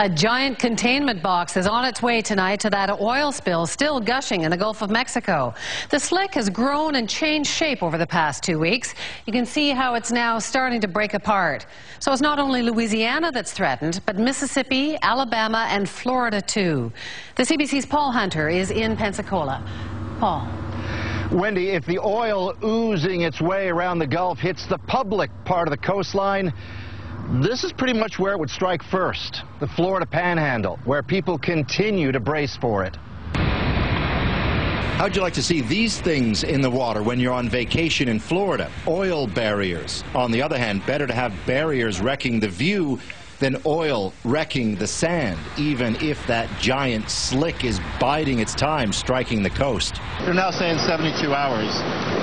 A giant containment box is on its way tonight to that oil spill still gushing in the Gulf of Mexico. The slick has grown and changed shape over the past 2 weeks. You can see how it's now starting to break apart. So it's not only Louisiana that's threatened, but Mississippi, Alabama, and Florida too. The CBC's Paul Hunter is in Pensacola. Paul. Wendy, if the oil oozing its way around the Gulf hits the public part of the coastline, this is pretty much where it would strike first, the Florida Panhandle, where people continue to brace for it. How'd you like to see these things in the water when you're on vacation in Florida? Oil barriers. On the other hand, better to have barriers wrecking the view than oil wrecking the sand, even if that giant slick is biding its time striking the coast. They're now saying 72 hours.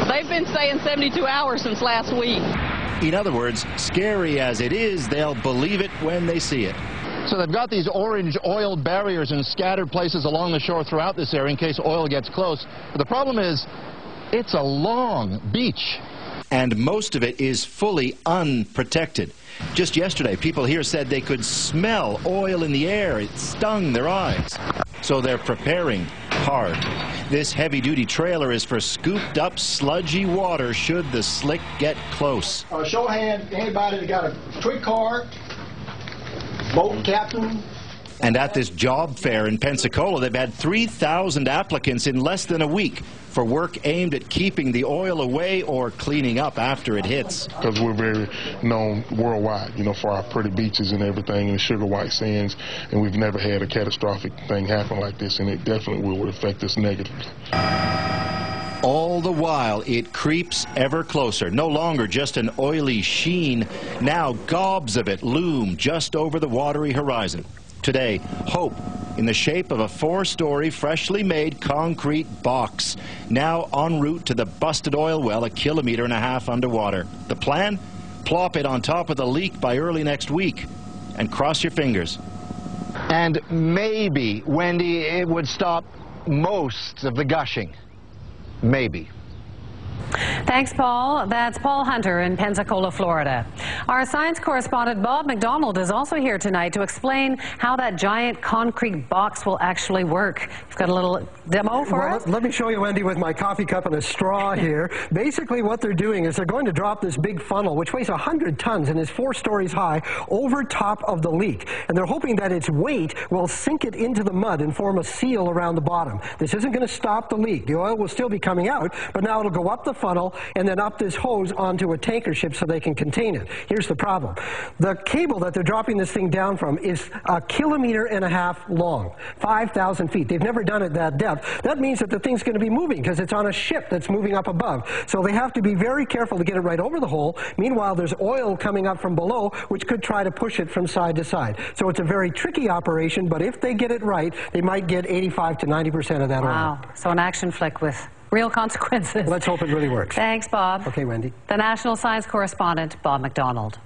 They've been saying 72 hours since last week. In other words, scary as it is, they'll believe it when they see it. So they've got these orange oil barriers in scattered places along the shore throughout this area in case oil gets close. But the problem is, it's a long beach. And most of it is fully unprotected. Just yesterday, people here said they could smell oil in the air. It stung their eyes. So they're preparing hard. This heavy-duty trailer is for scooped-up, sludgy water should the slick get close. Show of hand, anybody that got a twig car, boat captain. And at this job fair in Pensacola, they've had 3,000 applicants in less than a week for work aimed at keeping the oil away or cleaning up after it hits. Because we're very known worldwide, for our pretty beaches and everything, and the sugar white sands, and we've never had a catastrophic thing happen like this, and it definitely will affect us negatively. All the while, it creeps ever closer. No longer just an oily sheen. Now gobs of it loom just over the watery horizon. Today, hope in the shape of a 4-story, freshly made concrete box, now en route to the busted oil well 1.5 kilometers underwater. The plan? Plop it on top of the leak by early next week, and cross your fingers. And maybe, Wendy, it would stop most of the gushing. Maybe. Thanks, Paul. That's Paul Hunter in Pensacola, Florida. Our science correspondent Bob McDonald is also here tonight to explain how that giant concrete box will actually work. You've got a little demo for us? Let me show you, Wendy, with my coffee cup and a straw here. Basically, what they're doing is they're going to drop this big funnel, which weighs 100 tons and is 4 stories high, over top of the leak. And they're hoping that its weight will sink it into the mud and form a seal around the bottom. This isn't going to stop the leak. The oil will still be coming out, but now it'll go up the funnel and then up this hose onto a tanker ship so they can contain it. Here's the problem. The cable that they're dropping this thing down from is 1.5 kilometers long, 5,000 feet. They've never done it that depth. That means that the thing's going to be moving because it's on a ship that's moving up above. So they have to be very careful to get it right over the hole. Meanwhile, there's oil coming up from below, which could try to push it from side to side. So it's a very tricky operation, but if they get it right, they might get 85 to 90% of that oil. Wow. So an action flick with real consequences. Let's hope it really works. Thanks, Bob. Okay, Wendy. The national science correspondent, Bob McDonald.